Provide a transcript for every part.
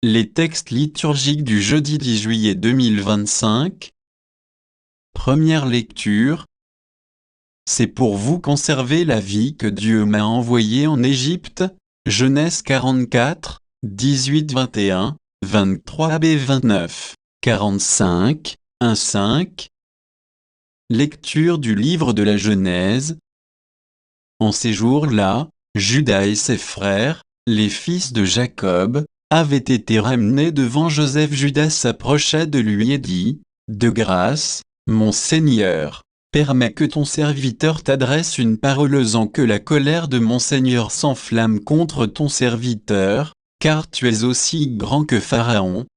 Les textes liturgiques du jeudi 10 juillet 2025. Première lecture. C'est pour vous conserver la vie que Dieu m'a envoyé en Égypte. Genèse 44, 18-21, 23b 29, 45, 1-5. Lecture du livre de la Genèse. En ces jours-là, Judas et ses frères, les fils de Jacob, avaient été ramenés devant Joseph. Judas s'approcha de lui et dit, « De grâce, mon Seigneur, permets que ton serviteur t'adresse une parole sans que la colère de mon Seigneur s'enflamme contre ton serviteur, car tu es aussi grand que Pharaon. »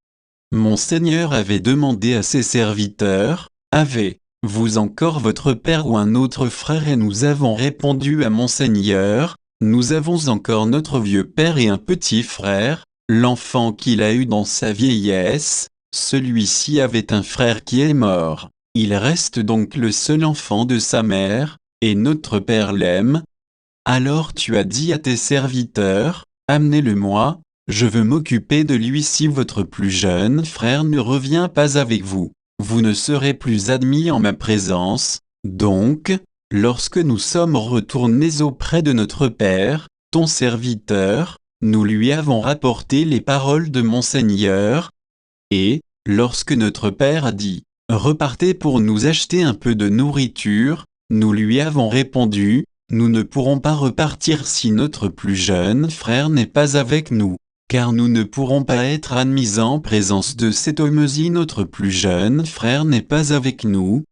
Mon Seigneur avait demandé à ses serviteurs, « Avez-vous encore votre père ou un autre frère ?» Et nous avons répondu à mon Seigneur, « Nous avons encore notre vieux père et un petit frère, l'enfant qu'il a eu dans sa vieillesse. Celui-ci avait un frère qui est mort. Il reste donc le seul enfant de sa mère, et notre père l'aime. Alors tu as dit à tes serviteurs, amenez-le-moi, je veux m'occuper de lui. Si votre plus jeune frère ne revient pas avec vous, vous ne serez plus admis en ma présence. Donc, lorsque nous sommes retournés auprès de notre père, ton serviteur, nous lui avons rapporté les paroles de mon Seigneur. Et, lorsque notre père a dit, « Repartez pour nous acheter un peu de nourriture », nous lui avons répondu, « Nous ne pourrons pas repartir si notre plus jeune frère n'est pas avec nous, car nous ne pourrons pas être admis en présence de cet homme si notre plus jeune frère n'est pas avec nous. »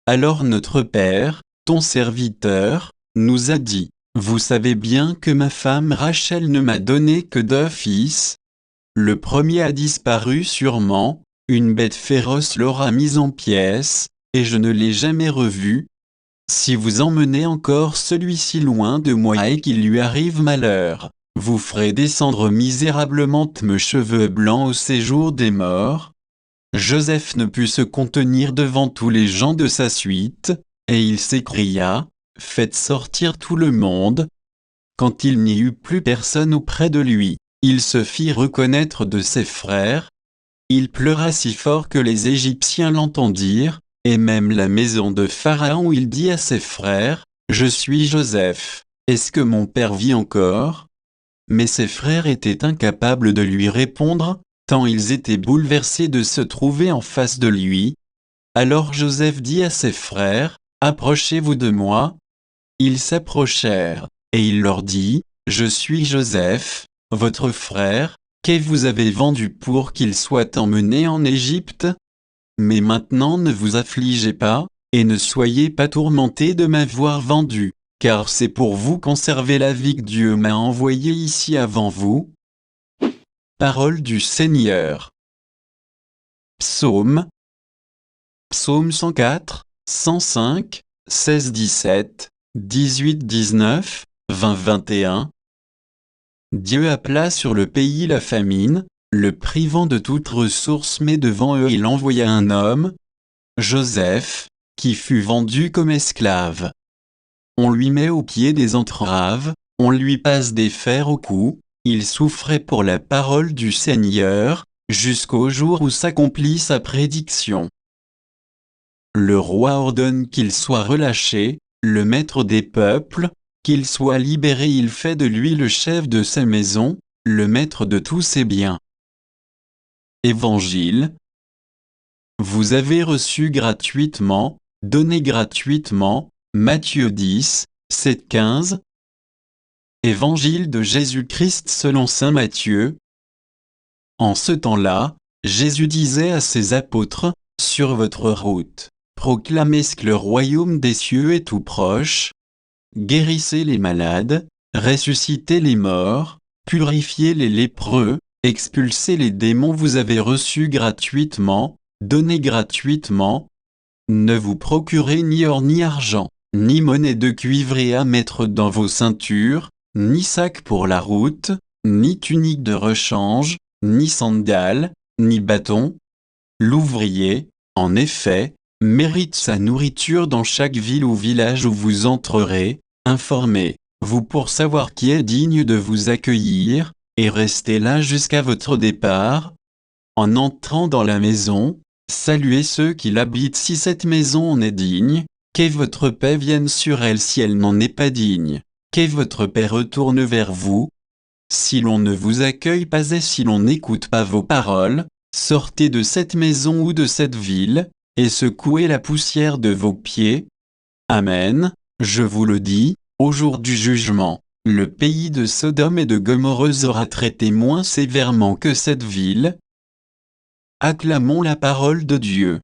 Alors notre père, ton serviteur, nous a dit, « Vous savez bien que ma femme Rachel ne m'a donné que 2 fils. Le premier a disparu sûrement, une bête féroce l'aura mis en pièces, et je ne l'ai jamais revu. Si vous emmenez encore celui-ci loin de moi et qu'il lui arrive malheur, vous ferez descendre misérablement mes cheveux blancs au séjour des morts. » Joseph ne put se contenir devant tous les gens de sa suite, et il s'écria, « Faites sortir tout le monde. » Quand il n'y eut plus personne auprès de lui, il se fit reconnaître de ses frères. Il pleura si fort que les Égyptiens l'entendirent, et même la maison de Pharaon. Il dit à ses frères, « Je suis Joseph, est-ce que mon père vit encore ?» Mais ses frères étaient incapables de lui répondre, tant ils étaient bouleversés de se trouver en face de lui. Alors Joseph dit à ses frères, « Approchez-vous de moi. » Ils s'approchèrent, et il leur dit, « Je suis Joseph, votre frère, que vous avez vendu pour qu'il soit emmené en Égypte. Mais maintenant ne vous affligez pas, et ne soyez pas tourmentés de m'avoir vendu, car c'est pour vous conserver la vie que Dieu m'a envoyé ici avant vous. » Parole du Seigneur. Psaume 104, 105, 16-17, 18-19, 20-21. Dieu appela sur le pays la famine, le privant de toute ressource, mais devant eux il envoya un homme, Joseph, qui fut vendu comme esclave. On lui met au pied des entraves, on lui passe des fers au cou, il souffrait pour la parole du Seigneur, jusqu'au jour où s'accomplit sa prédiction. Le roi ordonne qu'il soit relâché, le maître des peuples, qu'il soit libéré. Il fait de lui le chef de sa maison, le maître de tous ses biens. Évangile. Vous avez reçu gratuitement, donné gratuitement. Matthieu 10, 7-15. Évangile de Jésus-Christ selon saint Matthieu. En ce temps-là, Jésus disait à ses apôtres, « Sur votre route, proclamez que le royaume des cieux est tout proche. Guérissez les malades, ressuscitez les morts, purifiez les lépreux, expulsez les démons. Vous avez reçu gratuitement, donnez gratuitement. Ne vous procurez ni or ni argent, ni monnaie de cuivre à mettre dans vos ceintures, ni sac pour la route, ni tunique de rechange, ni sandales, ni bâton. L'ouvrier, en effet, mérite sa nourriture dans chaque ville ou village où vous entrerez. Informez-vous pour savoir qui est digne de vous accueillir, et restez là jusqu'à votre départ. En entrant dans la maison, saluez ceux qui l'habitent si cette maison en est digne, que votre paix vienne sur elle si elle n'en est pas digne, que votre paix retourne vers vous. Si l'on ne vous accueille pas et si l'on n'écoute pas vos paroles, sortez de cette maison ou de cette ville, et secouez la poussière de vos pieds. Amen, je vous le dis, au jour du jugement, le pays de Sodome et de Gomorrhe sera traité moins sévèrement que cette ville. Acclamons la parole de Dieu.